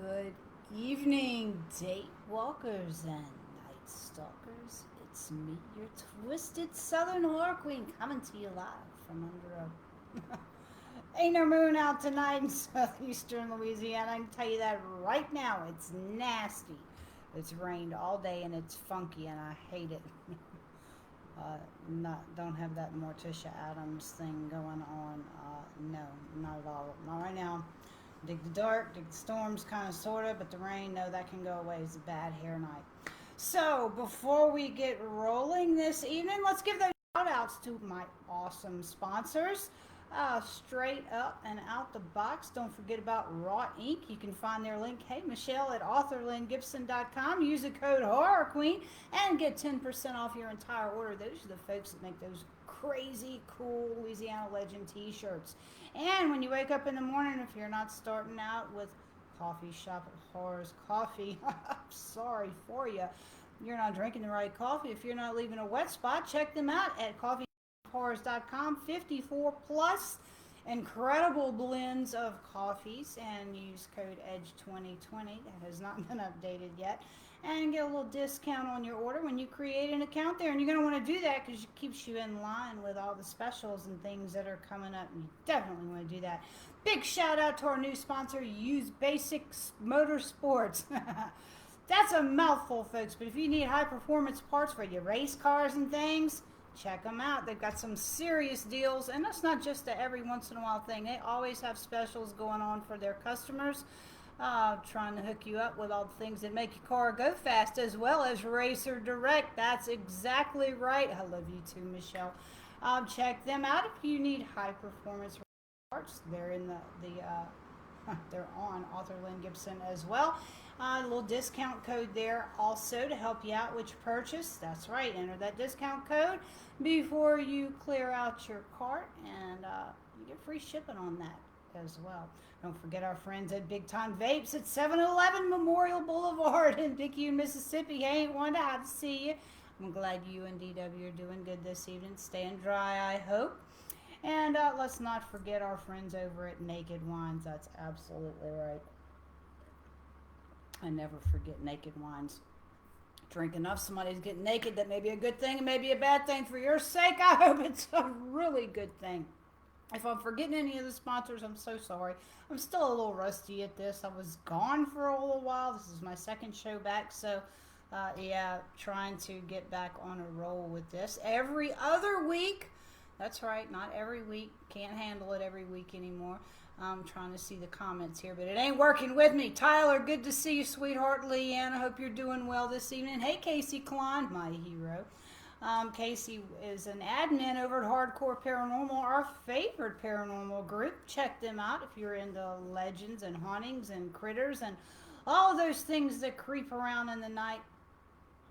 Good evening, date walkers and night stalkers. It's me, your twisted southern horror queen, coming to you live from under a. Ain't no moon out tonight in southeastern Louisiana. I can tell you that right now. It's nasty. It's rained all day and it's funky and I hate it. Don't have that Morticia Adams thing going on. No, not at all. Not right now. Dig the dark, dig the storms, kind of, sort of, but the rain, no, that can go away. It's a bad hair night. So, before we get rolling this evening, let's give those shout outs to my awesome sponsors. Straight up and out the box. Don't forget about Raw Ink. You can find their link, hey, Michelle, at authorlyngibson.com. Use the code Horror Queen and get 10% off your entire order. Those are the folks that make those crazy cool Louisiana Legend t-shirts. And when you wake up in the morning, if you're not starting out with Coffee Shop at Horrors Coffee, I'm sorry for you. You're not drinking the right coffee. If you're not leaving a wet spot, check them out at coffeehorrors.com. 54 plus incredible blends of coffees, and use code EDGE2020. That has not been updated yet, and get a little discount on your order when you create an account there. And you're going to want to do that because it keeps you in line with all the specials and things that are coming up, and you definitely want to do that. Big shout out to our new sponsor, Use Basics Motorsports. That's a mouthful, folks, but if you need high performance parts for your race cars and things, check them out. They've got some serious deals, and that's not just a every once in a while thing. They always have specials going on for their customers, trying to hook you up with all the things that make your car go fast, as well as Racer Direct. That's exactly right. I love you too, Michelle. Check them out if you need high performance parts. They're in they're on Author Lynn Gibson as well. A little discount code there also to help you out with your purchase. That's right, enter that discount code before you clear out your cart, and you get free shipping on that as well. Don't forget our friends at Big Time Vapes at 711 Memorial Boulevard in Picayune, Mississippi. Hey, Wanda, how to see you. I'm glad you and DW are doing good this evening. Staying dry, I hope. And let's not forget our friends over at Naked Wines. That's absolutely right. I never forget Naked Wines. Drink enough, somebody's getting naked. That may be a good thing, and may be a bad thing. For your sake, I hope it's a really good thing. If I'm forgetting any of the sponsors, I'm so sorry. I'm still a little rusty at this. I was gone for a little while. This is my second show back, so yeah, trying to get back on a roll with this. Every other week. That's right, not every week. Can't handle it every week anymore. I'm trying to see the comments here, but it ain't working with me. Tyler, good to see you, sweetheart. Leanne, I hope you're doing well this evening. Hey, Casey Klein, my hero. Casey is an admin over at Hardcore Paranormal, our favorite paranormal group. Check them out if you're into legends and hauntings and critters and all of those things that creep around in the night.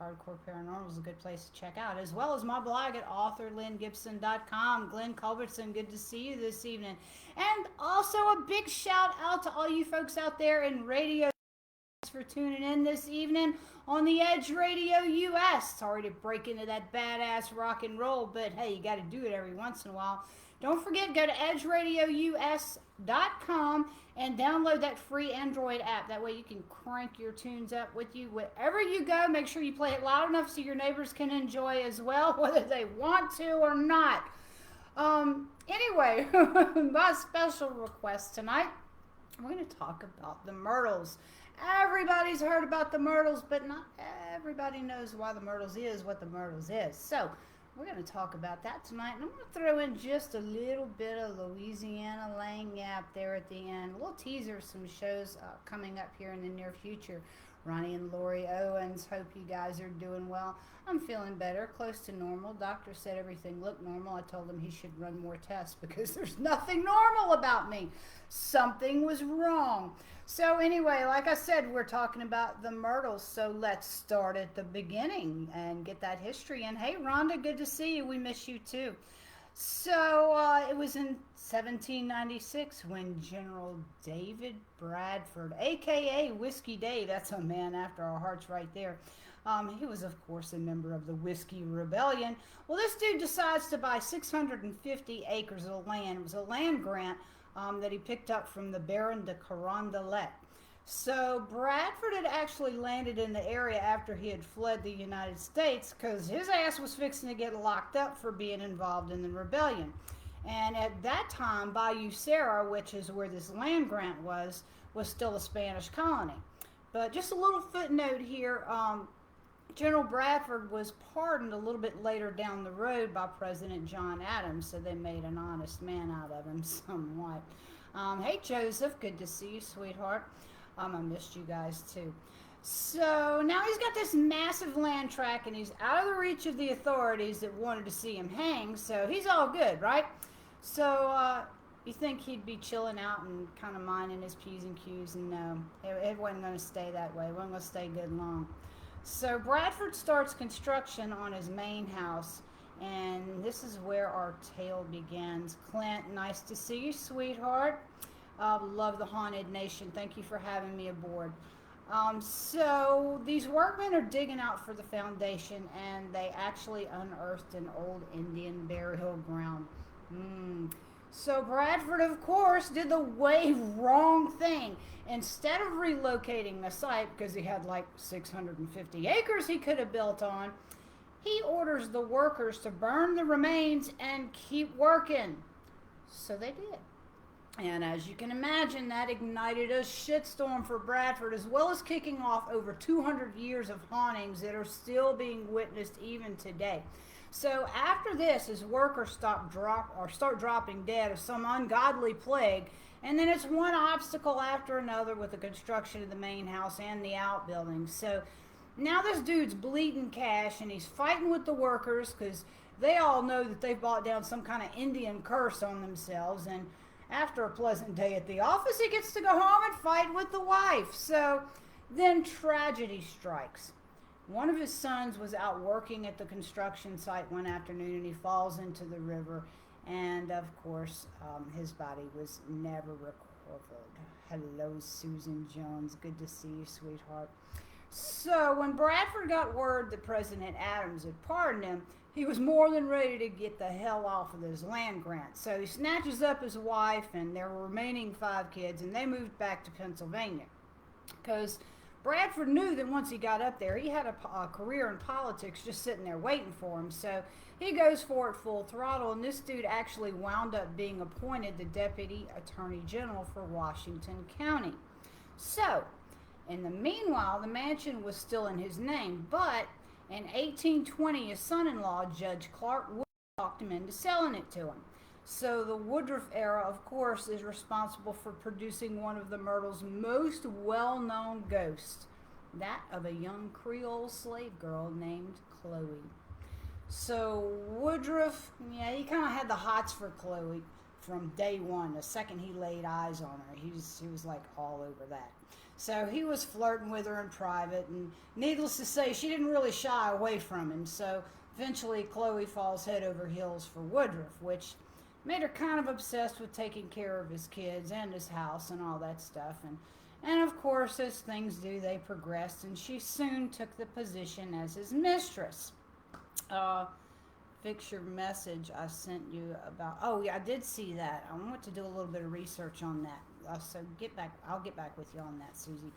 Hardcore Paranormal is a good place to check out, as well as my blog at authorlyngibson.com. Glenn Culbertson, good to see you this evening. And also a big shout out to all you folks out there in radio. Thanks for tuning in this evening on the Edge Radio US. Sorry to break into that badass rock and roll, but hey, you got to do it every once in a while. Don't forget, go to edgeradious.com and download that free Android app. That way you can crank your tunes up with you wherever you go. Make sure you play it loud enough so your neighbors can enjoy as well, whether they want to or not. Anyway, my special request tonight, we're going to talk about the Myrtles. Everybody's heard about the Myrtles, but not everybody knows why the Myrtles is what the Myrtles is. So we're going to talk about that tonight, and I'm going to throw in just a little bit of Louisiana Lagniappe there at the end. A little teaser of some shows coming up here in the near future. Ronnie and Lori Owens, hope you guys are doing well. I'm feeling better, close to normal. Doctor said everything looked normal. I told him he should run more tests because there's nothing normal about me. Something was wrong. So anyway, like I said, we're talking about the Myrtles, so let's start at the beginning and get that history. And hey, Rhonda, good to see you. We miss you too. So it was in 1796 when General David Bradford, a.k.a. Whiskey Dave, that's a man after our hearts right there. He was, of course, a member of the Whiskey Rebellion. Well, this dude decides to buy 650 acres of land. It was a land grant that he picked up from the Baron de Carondelet. So Bradford had actually landed in the area after he had fled the United States because his ass was fixing to get locked up for being involved in the rebellion. And at that time, Bayou Sara, which is where this land grant was still a Spanish colony. But just a little footnote here, General Bradford was pardoned a little bit later down the road by President John Adams, so they made an honest man out of him somewhat. Hey, Joseph, good to see you, sweetheart. I missed you guys too. So now he's got this massive land tract and he's out of the reach of the authorities that wanted to see him hang, so he's all good, right? So, you think he'd be chilling out and kind of minding his P's and Q's, and no, it wasn't going to stay that way. It wasn't going to stay good long. So Bradford starts construction on his main house, and this is where our tale begins. Clint, nice to see you, sweetheart. Love the Haunted Nation. Thank you for having me aboard. So these workmen are digging out for the foundation, and they actually unearthed an old Indian burial ground. So Bradford, of course, did the way wrong thing. Instead of relocating the site, because he had like 650 acres he could have built on, he orders the workers to burn the remains and keep working. So they did. And as you can imagine, that ignited a shitstorm for Bradford, as well as kicking off over 200 years of hauntings that are still being witnessed even today. So after this, his workers start dropping dead of some ungodly plague, and then it's one obstacle after another with the construction of the main house and the outbuildings. So now this dude's bleeding cash, and he's fighting with the workers because they all know that they've brought down some kind of Indian curse on themselves. And after a pleasant day at the office, he gets to go home and fight with the wife. So then tragedy strikes. One of his sons was out working at the construction site one afternoon and he falls into the river. And of course, his body was never recovered. Hello, Susan Jones. Good to see you, sweetheart. So when Bradford got word that President Adams had pardoned him, he was more than ready to get the hell off of his land grant. So he snatches up his wife and their remaining 5 kids and they moved back to Pennsylvania. Because Bradford knew that once he got up there, he had a career in politics just sitting there waiting for him. So he goes for it full throttle, and this dude actually wound up being appointed the Deputy Attorney General for Washington County. So, in the meanwhile, the mansion was still in his name, but in 1820, his son-in-law, Judge Clark Wood, talked him into selling it to him. So the Woodruff era, of course, is responsible for producing one of the Myrtles' most well-known ghosts, that of a young Creole slave girl named Chloe. So Woodruff, yeah, he kind of had the hots for Chloe from day one. The second he laid eyes on her, he was like all over that. So he was flirting with her in private, and needless to say, she didn't really shy away from him. So eventually Chloe falls head over heels for Woodruff, which made her kind of obsessed with taking care of his kids and his house and all that stuff. And of course, as things do, they progressed, and she soon took the position as his mistress. Fix your message I sent you about. Oh, yeah, I did see that. I want to do a little bit of research on that. So I'll get back with you on that, Susie.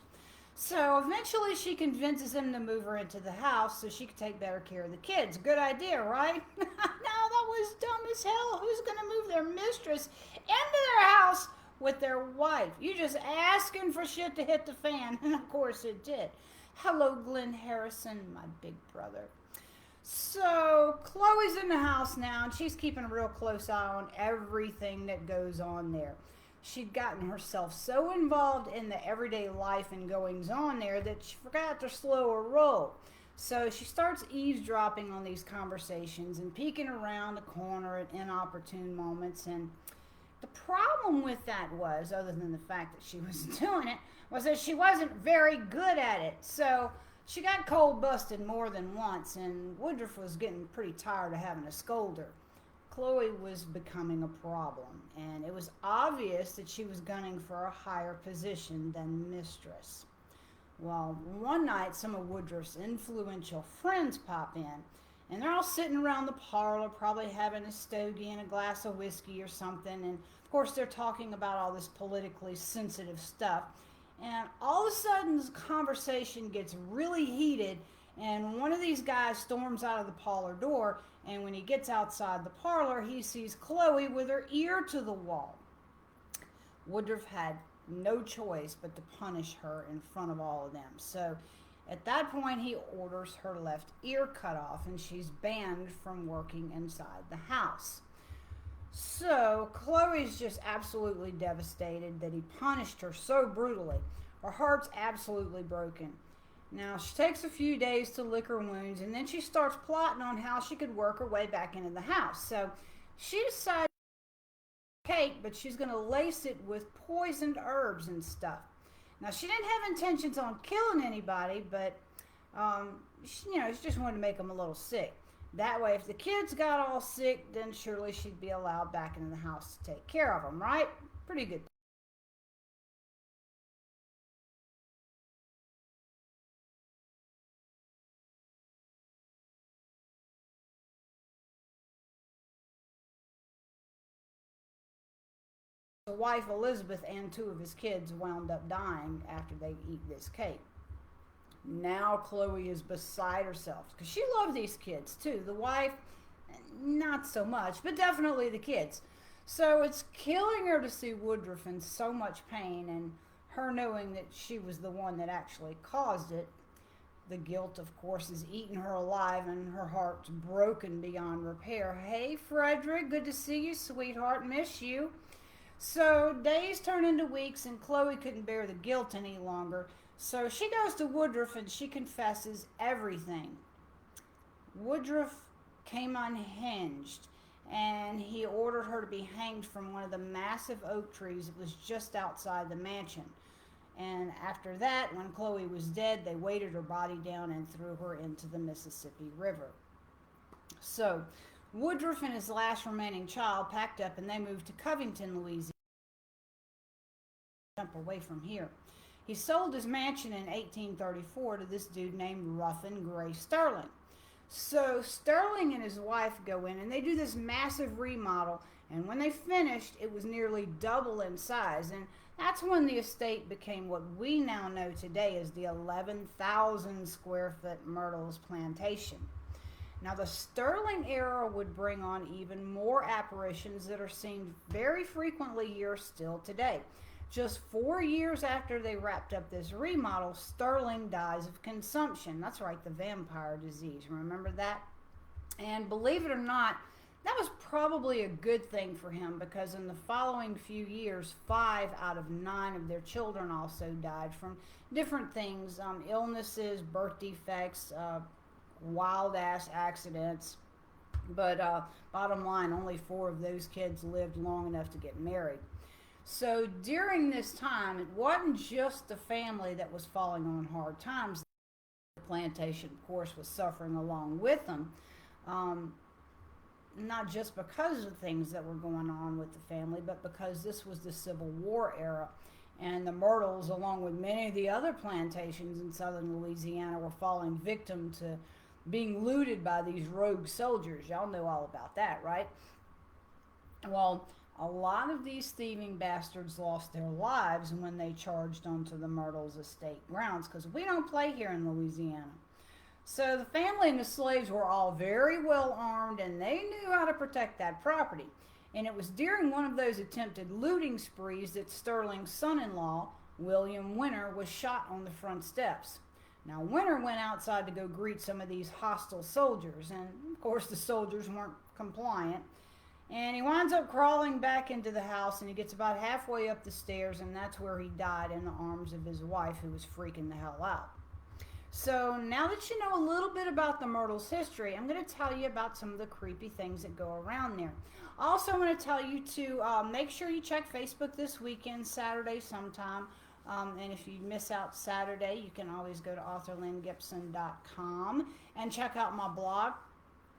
So eventually she convinces him to move her into the house so she could take better care of the kids. Good idea, right? No, that was dumb as hell. Who's going to move their mistress into their house with their wife? You just asking for shit to hit the fan. And of course it did. Hello, Glenn Harrison, my big brother. So Chloe's in the house now, and she's keeping a real close eye on everything that goes on there. She'd gotten herself so involved in the everyday life and goings on there that she forgot to slow her roll. So she starts eavesdropping on these conversations and peeking around the corner at inopportune moments. And the problem with that was, other than the fact that she was doing it, was that she wasn't very good at it. So she got cold busted more than once, and Woodruff was getting pretty tired of having to scold her. Chloe was becoming a problem, and it was obvious that she was gunning for a higher position than mistress. Well, one night, some of Woodruff's influential friends pop in, and they're all sitting around the parlor, probably having a stogie and a glass of whiskey or something, and of course they're talking about all this politically sensitive stuff. And all of a sudden, the conversation gets really heated, and one of these guys storms out of the parlor door. And when he gets outside the parlor, he sees Chloe with her ear to the wall. Woodruff had no choice but to punish her in front of all of them. So at that point, he orders her left ear cut off, and she's banned from working inside the house. So Chloe's just absolutely devastated that he punished her so brutally. Her heart's absolutely broken. Now, she takes a few days to lick her wounds, and then she starts plotting on how she could work her way back into the house. So she decides cake, but she's going to lace it with poisoned herbs and stuff. Now, she didn't have intentions on killing anybody, but she just wanted to make them a little sick. That way, if the kids got all sick, then surely she'd be allowed back into the house to take care of them, right? Pretty good. The wife Elizabeth and two of his kids wound up dying after they eat this cake. Now Chloe is beside herself because she loved these kids too. The wife, not so much, but definitely the kids. So it's killing her to see Woodruff in so much pain, and her knowing that she was the one that actually caused it. The guilt, of course, is eating her alive, and her heart's broken beyond repair. Hey, Frederick, good to see you, sweetheart. Miss you. So days turn into weeks, and Chloe couldn't bear the guilt any longer. So she goes to Woodruff and she confesses everything. Woodruff came unhinged, and he ordered her to be hanged from one of the massive oak trees that was just outside the mansion. And after that, when Chloe was dead, they weighted her body down and threw her into the Mississippi River. So Woodruff and his last remaining child packed up and they moved to Covington, Louisiana, jump away from here. He sold his mansion in 1834 to this dude named Ruffin Gray Sterling. So Sterling and his wife go in and they do this massive remodel, and when they finished, it was nearly double in size. And that's when the estate became what we now know today as the 11,000 square foot Myrtles Plantation. Now, the Sterling era would bring on even more apparitions that are seen very frequently here still today. Just 4 years after they wrapped up this remodel, Sterling dies of consumption. That's right, the vampire disease. Remember that? And believe it or not, that was probably a good thing for him, because in the following few years, 5 out of 9 of their children also died from different things, illnesses, birth defects, wild ass accidents. But bottom line, only 4 of those kids lived long enough to get married. So during this time, it wasn't just the family that was falling on hard times. The plantation, of course, was suffering along with them. Um, Not just because of things that were going on with the family, but because this was the Civil War era. And the Myrtles, along with many of the other plantations in southern Louisiana, were falling victim to being looted by these rogue soldiers. Y'all know all about that, right? Well, a lot of these thieving bastards lost their lives when they charged onto the Myrtles estate grounds, because we don't play here in Louisiana. So the family and the slaves were all very well armed, and they knew how to protect that property. And it was during one of those attempted looting sprees that Sterling's son-in-law, William Winter, was shot on the front steps. Now, Winter went outside to go greet some of these hostile soldiers, and of course the soldiers weren't compliant. And he winds up crawling back into the house, and he gets about halfway up the stairs, and that's where he died, in the arms of his wife, who was freaking the hell out. So now that you know a little bit about the Myrtles history, I'm going to tell you about some of the creepy things that go around there. Also, I'm going to tell you to make sure you check Facebook this weekend, Saturday sometime. And if you miss out Saturday, you can always go to authorlyngibson.com and check out my blog.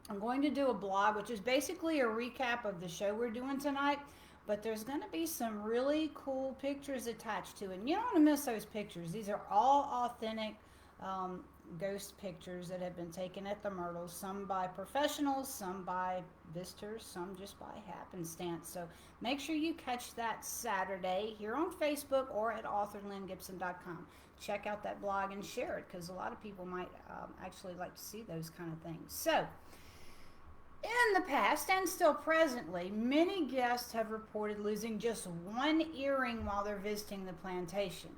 I'm going to do a blog, which is basically a recap of the show we're doing tonight, but there's going to be some really cool pictures attached to it. And you don't want to miss those pictures. These are all authentic um, ghost pictures that have been taken at the Myrtles, some by professionals, some by visitors, some just by happenstance. So make sure you catch that Saturday here on Facebook or at authorlynnGibson.com. Check out that blog and share it because a lot of people might actually like to see those kind of things. So, in the past and still presently, many guests have reported losing just one earring while they're visiting the plantation.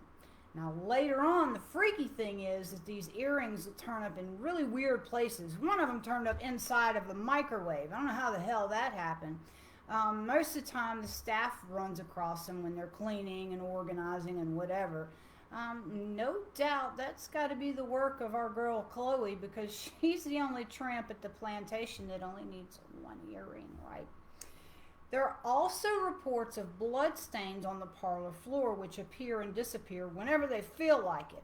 Now, later on, the freaky thing is that these earrings turn up in really weird places. One of them turned up inside of the microwave. I don't know how the hell that happened. Most of the time, the staff runs across them when they're cleaning and organizing and whatever. No doubt that's got to be the work of our girl Chloe because she's the only tramp at the plantation that only needs one earring, right? There are also reports of blood stains on the parlor floor which appear and disappear whenever they feel like it.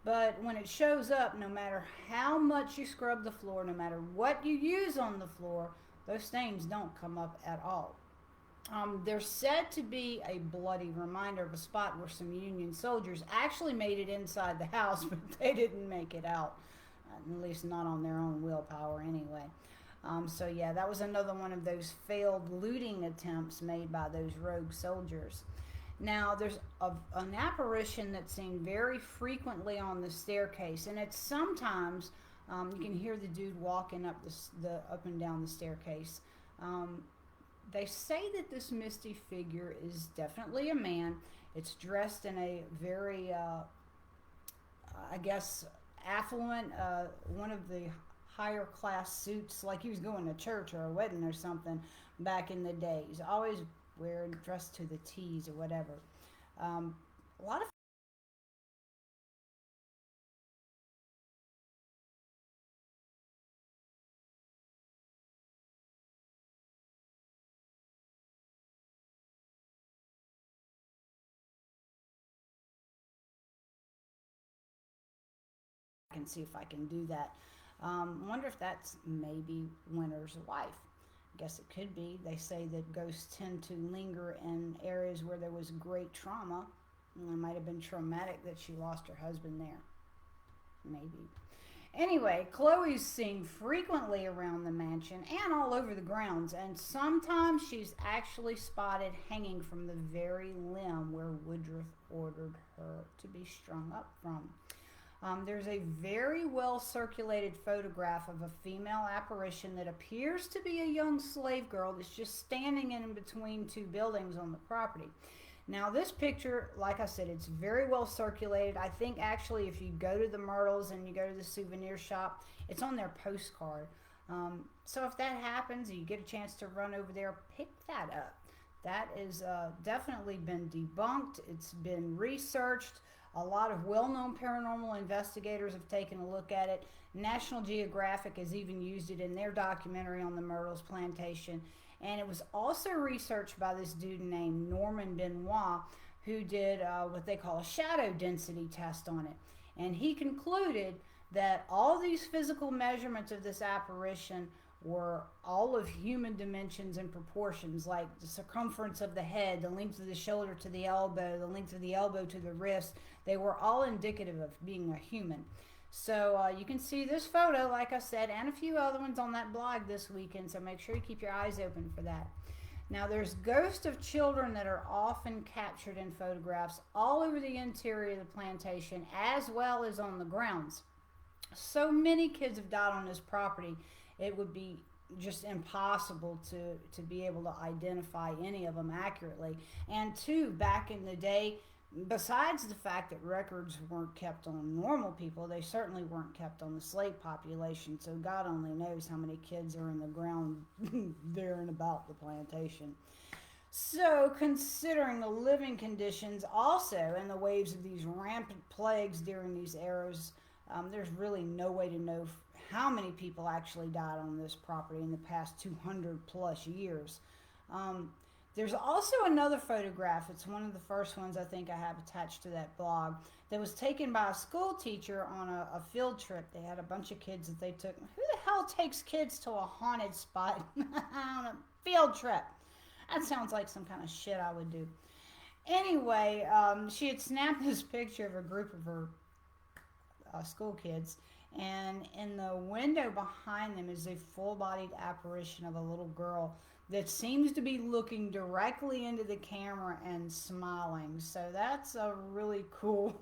But when it shows up, no matter how much you scrub the floor, no matter what you use on the floor, those stains don't come up at all. They're said to be a bloody reminder of a spot where some Union soldiers actually made it inside the house, but they didn't make it out, at least not on their own willpower anyway. So yeah, that was another one of those failed looting attempts made by those rogue soldiers. Now, there's an apparition that's seen very frequently on the staircase, and it's sometimes you can hear the dude walking up the up and down the staircase. They say that this misty figure is definitely a man. It's dressed in a very, I guess, affluent, one of the higher class suits, like he was going to church or a wedding or something back in the day. He's always wearing dressed to the T's or whatever. A lot of I can see if I can do that. Wonder if that's maybe Winter's wife. I guess it could be. They say that ghosts tend to linger in areas where there was great trauma. It might have been traumatic that she lost her husband there. Maybe. Anyway, Chloe's seen frequently around the mansion and all over the grounds, and sometimes she's actually spotted hanging from the very limb where Woodruff ordered her to be strung up from. There's a very well circulated photograph of a female apparition that appears to be a young slave girl that's just standing in between two buildings on the property. Now, this picture, like I said, it's very well circulated. I think actually, if you go to the Myrtles and you go to the souvenir shop, it's on their postcard. So if that happens, and you get a chance to run over there, pick that up. That is definitely been debunked. It's been researched. A lot of well-known paranormal investigators have taken a look at it. National Geographic has even used it in their documentary on the Myrtles Plantation. And it was also researched by this dude named Norman Benoit, who did what they call a shadow density test on it. And he concluded that all these physical measurements of this apparition were all of human dimensions and proportions, like the circumference of the head, the length of the shoulder to the elbow, the length of the elbow to the wrist. They were all indicative of being a human. So you can see this photo, like I said, and a few other ones on that blog this weekend, so make sure you keep your eyes open for that. Now, there's ghosts of children that are often captured in photographs all over the interior of the plantation as well as on the grounds. So many kids have died on this property, it would be just impossible to be able to identify any of them accurately. And two, back in the day, besides the fact that records weren't kept on normal people, they certainly weren't kept on the slave population. So God only knows how many kids are in the ground there and about the plantation. So, considering the living conditions also and the waves of these rampant plagues during these eras, there's really no way to know how many people actually died on this property in the past 200 plus years. There's also another photograph. It's one of the first ones I think I have attached to that blog that was taken by a school teacher on a field trip. They had a bunch of kids that they took. Who the hell takes kids to a haunted spot on a field trip? That sounds like some kind of shit I would do. Anyway, she had snapped this picture of a group of her school kids. And in the window behind them is a full bodied apparition of a little girl that seems to be looking directly into the camera and smiling. So that's a really cool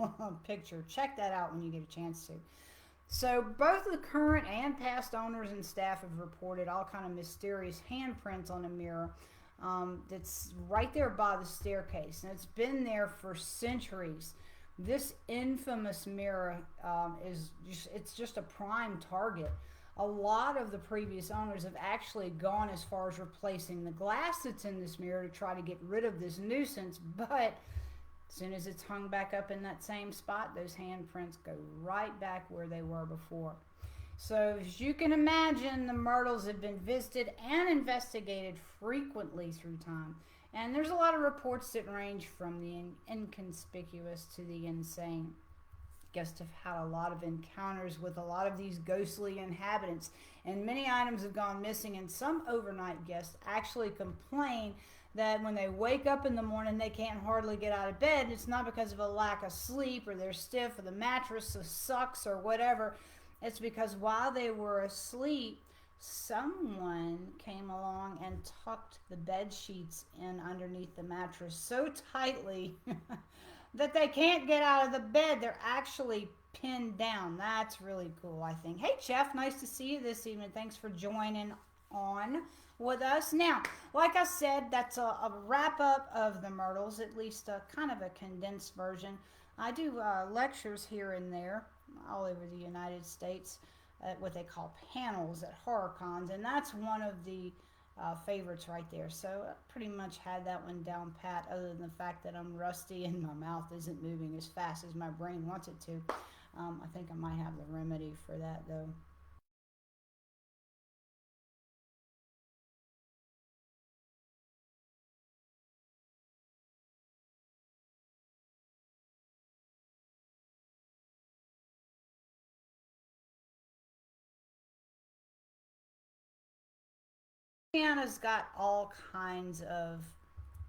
picture. Check that out when you get a chance to. So both the current and past owners and staff have reported all kind of mysterious handprints on a mirror that's right there by the staircase, and it's been there for centuries. This infamous mirror is just a prime target. A lot of the previous owners have actually gone as far as replacing the glass that's in this mirror to try to get rid of this nuisance, but as soon as it's hung back up in that same spot, those handprints go right back where they were before. So, as you can imagine, the Myrtles have been visited and investigated frequently through time. And there's a lot of reports that range from the inconspicuous to the insane. Guests have had a lot of encounters with a lot of these ghostly inhabitants, and many items have gone missing, and some overnight guests actually complain that when they wake up in the morning they can't hardly get out of bed. It's not because of a lack of sleep or they're stiff or the mattress sucks or whatever. It's because while they were asleep, someone came along and tucked the bed sheets in underneath the mattress so tightly that they can't get out of the bed. They're actually pinned down. That's really cool, I think. Hey, Jeff, nice to see you this evening. Thanks for joining on with us. Now, like I said, that's a wrap up of the Myrtles, at least a kind of a condensed version. I do lectures here and there all over the United States at what they call panels at horror cons, and that's one of the favorites right there. So I pretty much had that one down pat, other than the fact that I'm rusty and my mouth isn't moving as fast as my brain wants it to. I think I might have the remedy for that, though. Louisiana's got all kinds of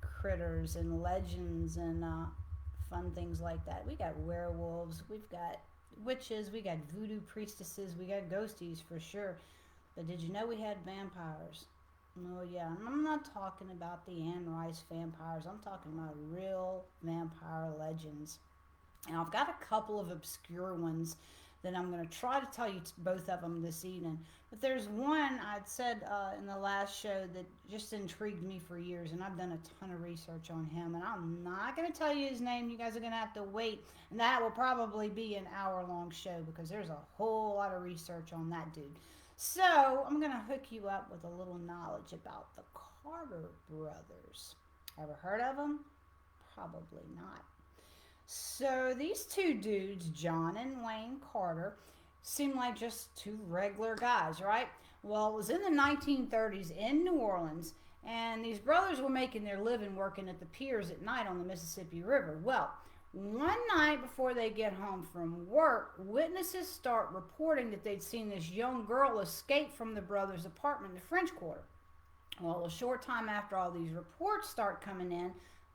critters and legends and fun things like that. We got werewolves, we've got witches, we got voodoo priestesses, we got ghosties for sure. But did you know we had vampires? Oh yeah, and I'm not talking about the Anne Rice vampires. I'm talking about real vampire legends. And I've got a couple of obscure ones that I'm going to try to tell you both of them this evening. But there's one I'd said in the last show that just intrigued me for years, and I've done a ton of research on him. And I'm not going to tell you his name. You guys are going to have to wait, and that will probably be an hour-long show because there's a whole lot of research on that dude. So I'm going to hook you up with a little knowledge about the Carter brothers. Ever heard of them? Probably not. So these two dudes, John and Wayne Carter, seem like just two regular guys, right? Well, it was in the 1930s in New Orleans, and these brothers were making their living working at the piers at night on the Mississippi River. Well, one night before they get home from work, witnesses start reporting that they'd seen this young girl escape from the brothers' apartment in the French Quarter. Well, a short time after all these reports start coming in,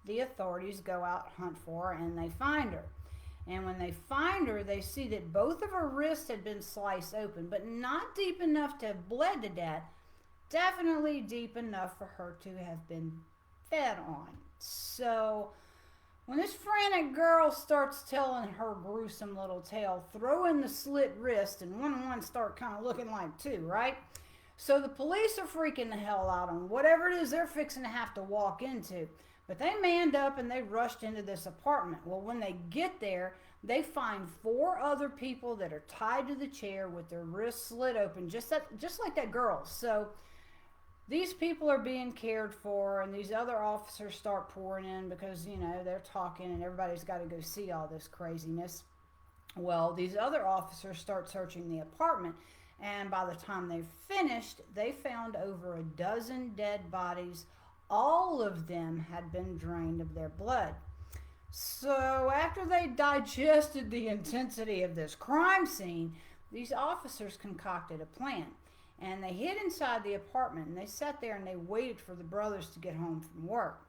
the authorities go out hunt for her and they find her. And when they find her, they see that both of her wrists had been sliced open, but not deep enough to have bled to death. Definitely deep enough for her to have been fed on. So when this frantic girl starts telling her gruesome little tale, throw in the slit wrist, and one and one start kind of looking like two, right? So the police are freaking the hell out on whatever it is they're fixing to have to walk into. But they manned up and they rushed into this apartment. Well, when they get there, they find four other people that are tied to the chair with their wrists slit open, just like that girl. So these people are being cared for, and these other officers start pouring in because, you know, they're talking and everybody's got to go see all this craziness. Well, these other officers start searching the apartment, and by the time they finished, they found over a dozen dead bodies. All of them had been drained of their blood. So after they digested the intensity of this crime scene, these officers concocted a plan. And they hid inside the apartment and they sat there and they waited for the brothers to get home from work.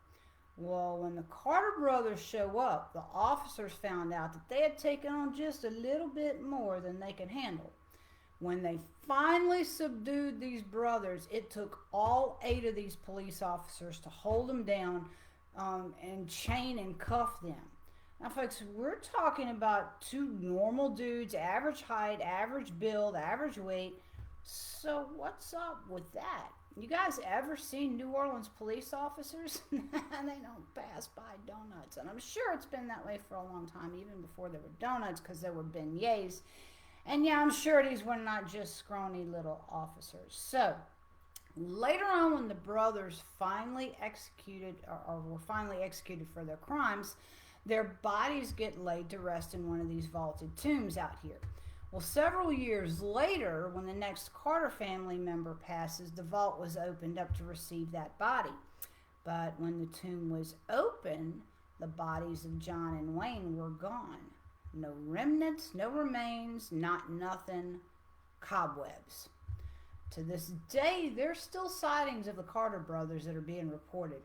Well, when the Carter brothers show up, the officers found out that they had taken on just a little bit more than they could handle. When they finally subdued these brothers, it took all 8 of these police officers to hold them down and chain and cuff them. Now, folks, we're talking about 2 normal dudes, average height, average build, average weight. So, what's up with that? You guys ever seen New Orleans police officers? They don't pass by donuts. And I'm sure it's been that way for a long time, even before there were donuts, because there were beignets. And yeah, I'm sure these were not just scrawny little officers. So, later on, when the brothers finally executed or were finally executed for their crimes, their bodies get laid to rest in one of these vaulted tombs out here. Well, several years later, when the next Carter family member passes, the vault was opened up to receive that body. But when the tomb was opened, the bodies of John and Wayne were gone. No remnants, no remains, not nothing, cobwebs. To this day, there's still sightings of the Carter brothers that are being reported.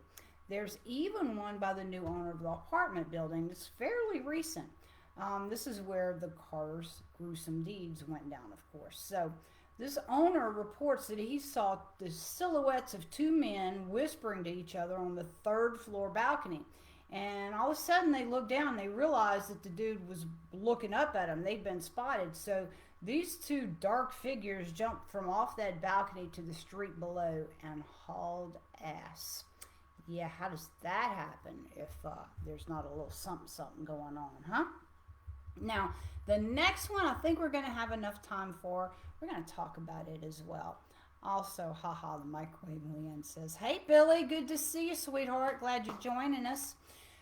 There's even one by the new owner of the apartment building that's fairly recent. This is where the Carter's gruesome deeds went down, of course. So, this owner reports that he saw the silhouettes of 2 men whispering to each other on the 3rd floor balcony. And all of a sudden, they looked down. They realized that the dude was looking up at them. They'd been spotted. So, these 2 dark figures jumped from off that balcony to the street below and hauled ass. Yeah, how does that happen if there's not a little something going on, huh? Now, the next one I think we're going to have enough time for. We're going to talk about it as well. Also, haha, the microwave Leanne says, "Hey, Billy, good to see you, sweetheart. Glad you're joining us."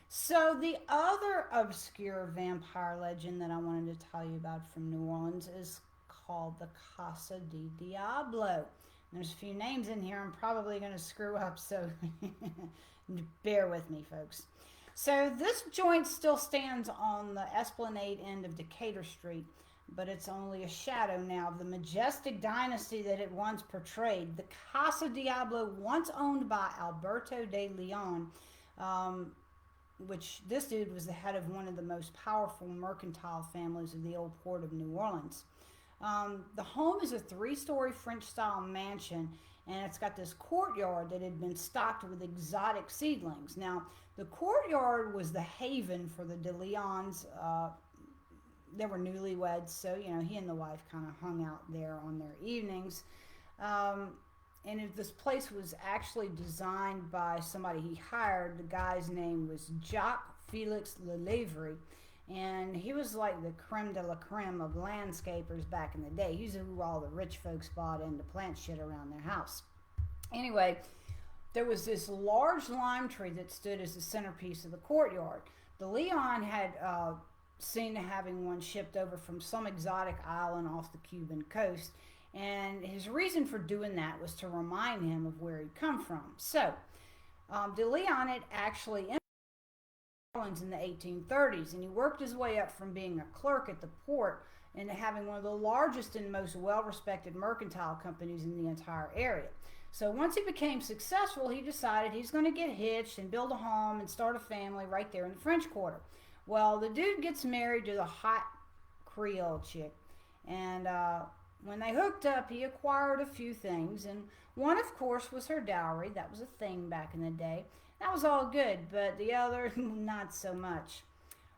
So, the other obscure vampire legend that I wanted to tell you about from New Orleans is called the Casa di Diablo. There's a few names in here I'm probably going to screw up, so bear with me, folks. So this joint still stands on the Esplanade end of Decatur Street, but it's only a shadow now of the majestic dynasty that it once portrayed. The Casa Diablo, once owned by Alberto de Leon, which this dude was the head of one of the most powerful mercantile families of the old port of New Orleans. The home is a 3-story French-style mansion, and it's got this courtyard that had been stocked with exotic seedlings. Now, the courtyard was the haven for the De Leons. They were newlyweds, so, he and the wife kind of hung out there on their evenings. And this place was actually designed by somebody he hired. The guy's name was Jacques Felix Lelevre. And he was like the creme de la creme of landscapers back in the day. He's who all the rich folks bought in to plant shit around their house. Anyway, there was this large lime tree that stood as the centerpiece of the courtyard. The Leon had seen to having one shipped over from some exotic island off the Cuban coast. And his reason for doing that was to remind him of where he'd come from. So, De Leon had actually in the 1830s, and he worked his way up from being a clerk at the port into having one of the largest and most well-respected mercantile companies in the entire area. So once he became successful, he decided he's going to get hitched and build a home and start a family right there in the French Quarter. Well, the dude gets married to the hot Creole chick, and when they hooked up, he acquired a few things, and one, of course, was her dowry. That was a thing back in the day. That was all good, but the other, not so much.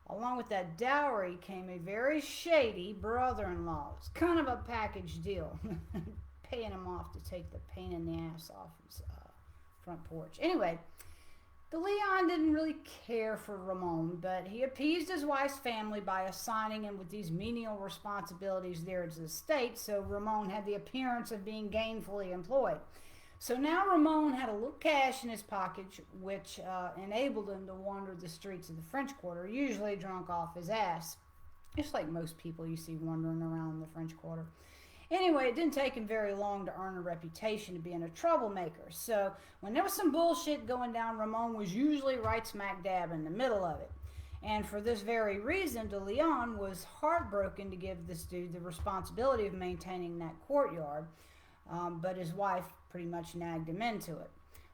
Along with that dowry came a very shady brother-in-law. It's kind of a package deal, paying him off to take the pain in the ass off his front porch. Anyway, De Leon didn't really care for Ramon, but he appeased his wife's family by assigning him with these menial responsibilities there at his estate, so Ramon had the appearance of being gainfully employed. So now Ramon had a little cash in his pocket, which enabled him to wander the streets of the French Quarter, usually drunk off his ass, just like most people you see wandering around the French Quarter. Anyway, it didn't take him very long to earn a reputation of being a troublemaker. So when there was some bullshit going down, Ramon was usually right smack dab in the middle of it. And for this very reason, De Leon was heartbroken to give this dude the responsibility of maintaining that courtyard, but his wife pretty much nagged him into it.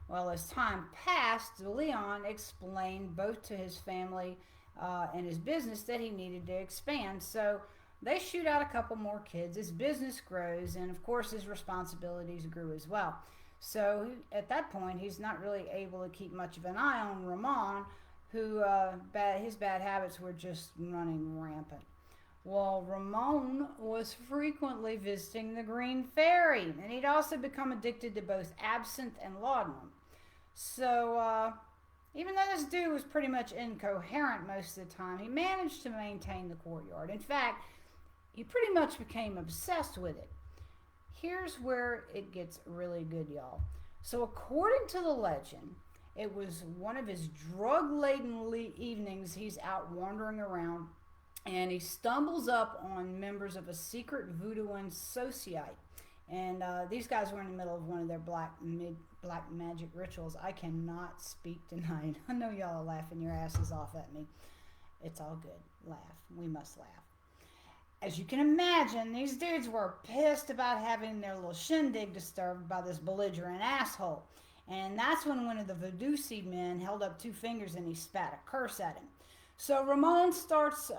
Well, as time passed, Leon explained both to his family and his business that he needed to expand. So they shoot out a couple more kids. His business grows, and of course, his responsibilities grew as well. So at that point, he's not really able to keep much of an eye on Ramon, who his bad habits were just running rampant. Well, Ramon was frequently visiting the Green Fairy, and he'd also become addicted to both absinthe and laudanum. So, even though this dude was pretty much incoherent most of the time, he managed to maintain the courtyard. In fact, he pretty much became obsessed with it. Here's where it gets really good, y'all. So, according to the legend, it was one of his drug laden evenings. He's out wandering around and he stumbles up on members of a secret voodooing societe. And these guys were in the middle of one of their black magic rituals. I cannot speak tonight. I know y'all are laughing your asses off at me. It's all good. Laugh. We must laugh. As you can imagine, these dudes were pissed about having their little shindig disturbed by this belligerent asshole. And that's when one of the voodoo men held up two fingers and he spat a curse at him. So Ramon starts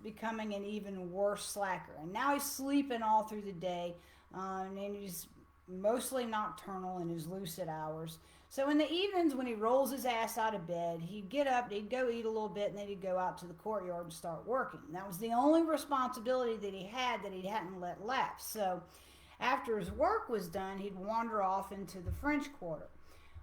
becoming an even worse slacker. And now he's sleeping all through the day. And he's mostly nocturnal in his lucid hours. So in the evenings when he rolls his ass out of bed, he'd get up, he'd go eat a little bit, and then he'd go out to the courtyard and start working. That was the only responsibility that he hadn't let lapse. So after his work was done, he'd wander off into the French Quarter.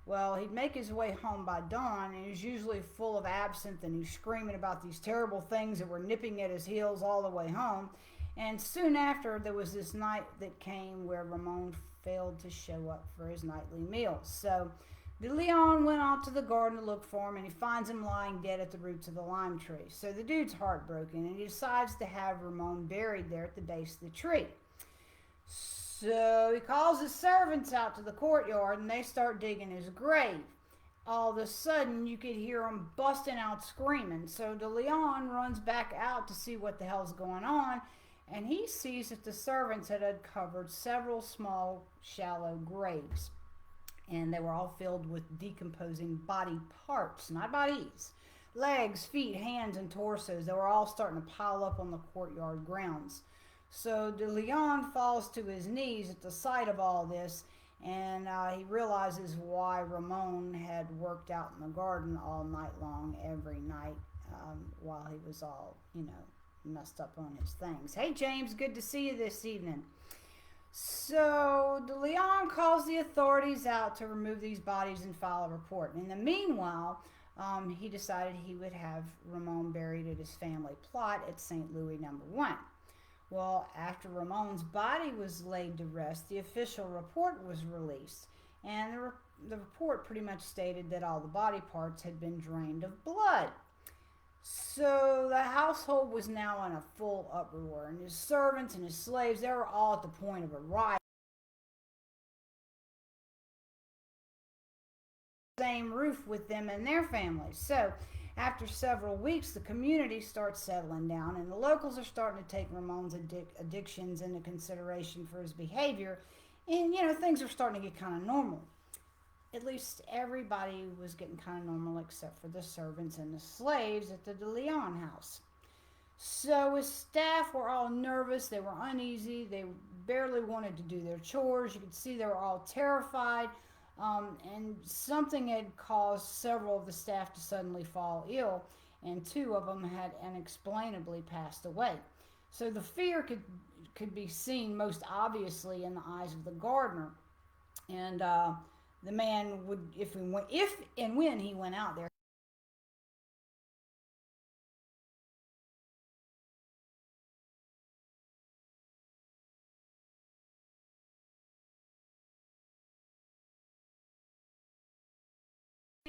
Well, he'd make his way home by dawn, and he's usually full of absinthe, and he's screaming about these terrible things that were nipping at his heels all the way home. And soon after, there was this night that came where Ramon failed to show up for his nightly meals. So De Leon went out to the garden to look for him, and he finds him lying dead at the roots of the lime tree. So the dude's heartbroken, and he decides to have Ramon buried there at the base of the tree. So he calls his servants out to the courtyard, and they start digging his grave. All of a sudden, you could hear him busting out screaming. So De Leon runs back out to see what the hell's going on, and he sees that the servants had uncovered several small, shallow graves. And they were all filled with decomposing body parts, not bodies. Legs, feet, hands, and torsos. They were all starting to pile up on the courtyard grounds. So De Leon falls to his knees at the sight of all this, and he realizes why Ramon had worked out in the garden all night long, every night, while he was all, messed up on his things. Hey, James, good to see you this evening. So De Leon calls the authorities out to remove these bodies and file a report. In the meanwhile, he decided he would have Ramon buried at his family plot at St. Louis number 1. Well, after Ramon's body was laid to rest, the official report was released. And the report pretty much stated that all the body parts had been drained of blood. So the household was now in a full uproar, and his servants and his slaves, they were all at the point of a riot. Same roof with them and their families. So after several weeks, the community starts settling down, and the locals are starting to take Ramon's addictions into consideration for his behavior, and things are starting to get kind of normal. At least everybody was getting kind of normal except for the servants and the slaves at the De Leon house. So his staff were all nervous, they were uneasy, they barely wanted to do their chores. You could see they were all terrified, and something had caused several of the staff to suddenly fall ill, and 2 of them had unexplainably passed away. So the fear could be seen most obviously in the eyes of the gardener, and the man would, if and when he went out there,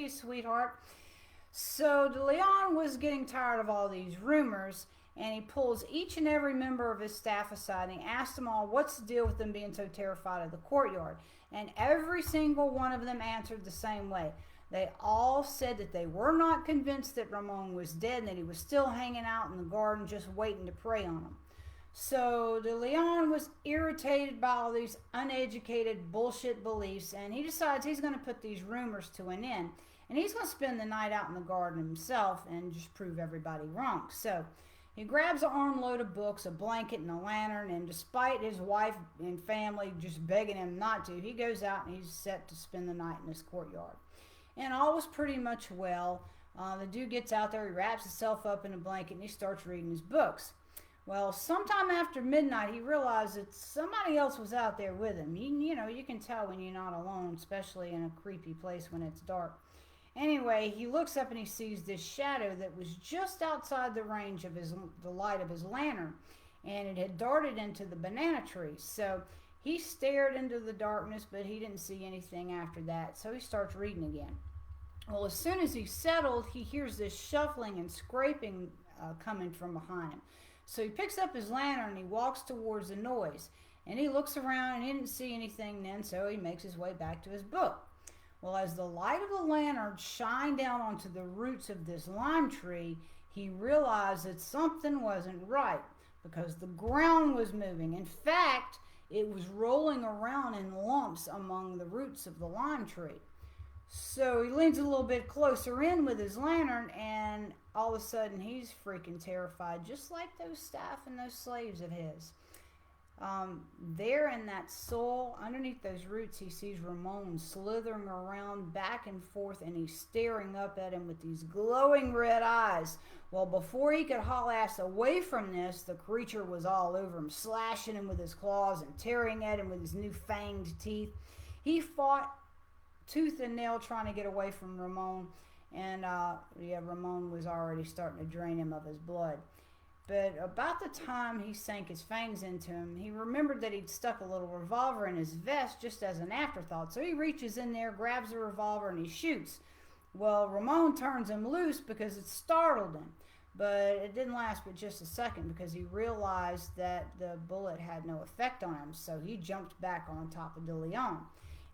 sweetheart. So De Leon was getting tired of all these rumors, and he pulls each and every member of his staff aside and he asked them all what's the deal with them being so terrified of the courtyard. And every single one of them answered the same way. They all said that they were not convinced that Ramon was dead and that he was still hanging out in the garden just waiting to prey on them. So De Leon was irritated by all these uneducated bullshit beliefs, and he decides he's going to put these rumors to an end. And he's going to spend the night out in the garden himself and just prove everybody wrong. So he grabs an armload of books, a blanket, and a lantern, and despite his wife and family just begging him not to, he goes out and he's set to spend the night in this courtyard. And all was pretty much well. The dude gets out there, he wraps himself up in a blanket, and he starts reading his books. Well, sometime after midnight, he realized that somebody else was out there with him. You can tell when you're not alone, especially in a creepy place when it's dark. Anyway, he looks up and he sees this shadow that was just outside the range of the light of his lantern, and it had darted into the banana tree. So he stared into the darkness, but he didn't see anything after that. So he starts reading again. Well, as soon as he's settled, he hears this shuffling and scraping coming from behind him. So he picks up his lantern and he walks towards the noise. And he looks around and he didn't see anything then, so he makes his way back to his book. Well, as the light of the lantern shined down onto the roots of this lime tree, he realized that something wasn't right because the ground was moving. In fact, it was rolling around in lumps among the roots of the lime tree. So he leans a little bit closer in with his lantern, and all of a sudden he's freaking terrified, just like those staff and those slaves of his. There in that soil, underneath those roots, he sees Ramon slithering around back and forth, and he's staring up at him with these glowing red eyes. Well, before he could haul ass away from this, the creature was all over him, slashing him with his claws and tearing at him with his new fanged teeth. He fought tooth and nail trying to get away from Ramon, and Ramon was already starting to drain him of his blood. But about the time he sank his fangs into him, he remembered that he'd stuck a little revolver in his vest just as an afterthought. So he reaches in there, grabs the revolver, and he shoots. Well, Ramon turns him loose because it startled him. But it didn't last but just a second because he realized that the bullet had no effect on him. So he jumped back on top of De Leon.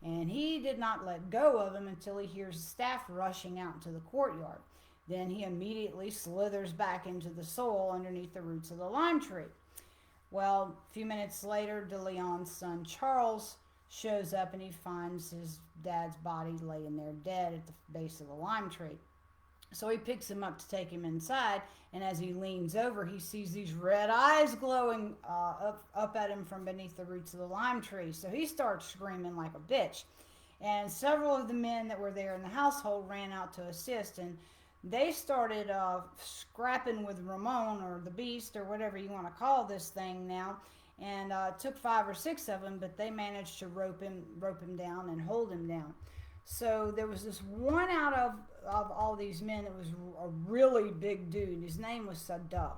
And he did not let go of him until he hears the staff rushing out into the courtyard. Then he immediately slithers back into the soil underneath the roots of the lime tree. Well, a few minutes later, De Leon's son Charles shows up and he finds his dad's body laying there dead at the base of the lime tree. So he picks him up to take him inside, and as he leans over, he sees these red eyes glowing up at him from beneath the roots of the lime tree. So he starts screaming like a bitch. And several of the men that were there in the household ran out to assist, and they started scrapping with Ramon, or the beast, or whatever you want to call this thing now, and took 5 or 6 of them, but they managed to rope him down and hold him down. So there was this one out of all these men that was a really big dude. His name was Sada.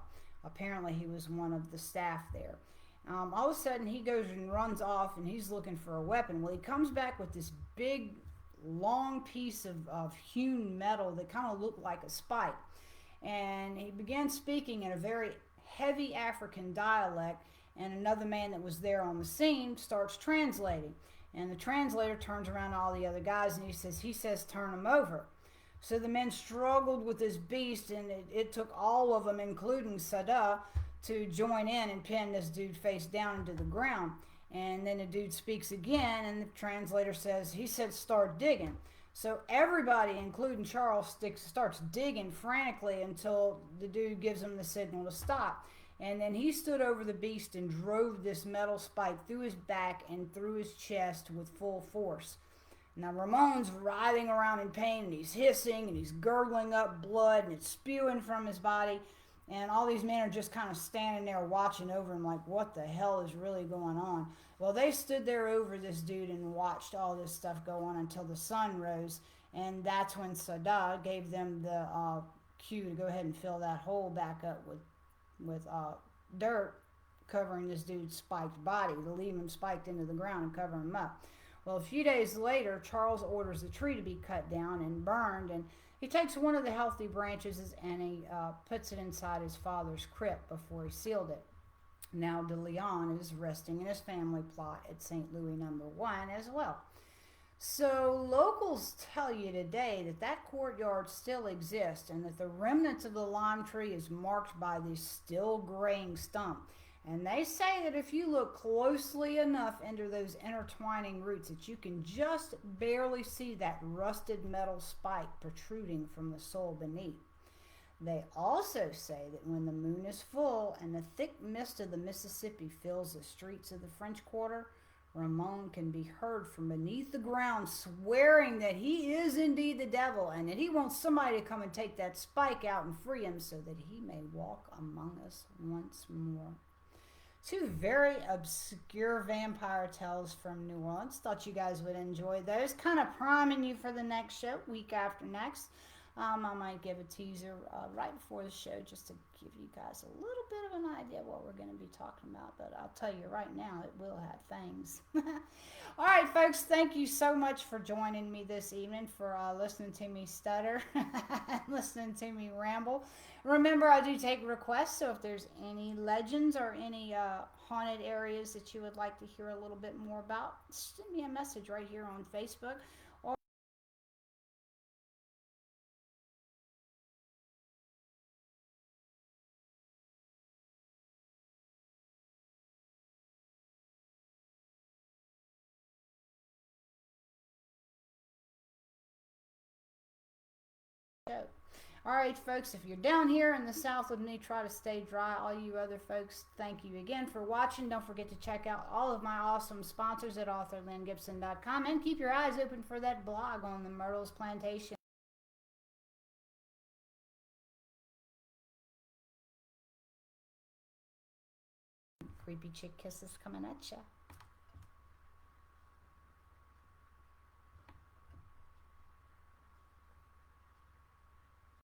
Apparently he was one of the staff there. All of a sudden he goes and runs off, and he's looking for a weapon. Well, he comes back with this big long piece of hewn metal that kind of looked like a spike, and he began speaking in a very heavy African dialect, and another man that was there on the scene starts translating, and the translator turns around to all the other guys and he says turn him over. So the men struggled with this beast, and it took all of them, including Sada, to join in and pin this dude face down into the ground. And then the dude speaks again, and the translator says, he said, start digging. So everybody, including Charles, starts digging frantically until the dude gives him the signal to stop. And then he stood over the beast and drove this metal spike through his back and through his chest with full force. Now Ramon's writhing around in pain, and he's hissing, and he's gurgling up blood, and it's spewing from his body. And all these men are just kind of standing there watching over him like, what the hell is really going on? Well, they stood there over this dude and watched all this stuff go on until the sun rose. And that's when Sada gave them the cue to go ahead and fill that hole back up with dirt, covering this dude's spiked body, to leave him spiked into the ground and cover him up. Well, a few days later, Charles orders the tree to be cut down and burned, and he takes one of the healthy branches and he puts it inside his father's crypt before he sealed it. Now De Leon is resting in his family plot at St. Louis number 1 as well. So locals tell you today that courtyard still exists, and that the remnants of the lime tree is marked by this still graying stump. And they say that if you look closely enough into those intertwining roots that you can just barely see that rusted metal spike protruding from the soil beneath. They also say that when the moon is full and the thick mist of the Mississippi fills the streets of the French Quarter, Ramon can be heard from beneath the ground swearing that he is indeed the devil and that he wants somebody to come and take that spike out and free him so that he may walk among us once more. Two very obscure vampire tales from New Orleans. Thought you guys would enjoy those. Kind of priming you for the next show, week after next. I might give a teaser right before the show just to give you guys a little bit of an idea of what we're going to be talking about. But I'll tell you right now, it will have things. All right, folks, thank you so much for joining me this evening, for listening to me stutter and listening to me ramble. Remember, I do take requests, so if there's any legends or any haunted areas that you would like to hear a little bit more about, send me a message right here on Facebook. Or show. All right, folks, if you're down here in the south with me, try to stay dry. All you other folks, thank you again for watching. Don't forget to check out all of my awesome sponsors at authorlyngibson.com and keep your eyes open for that blog on the Myrtles Plantation. Creepy chick kisses coming at ya.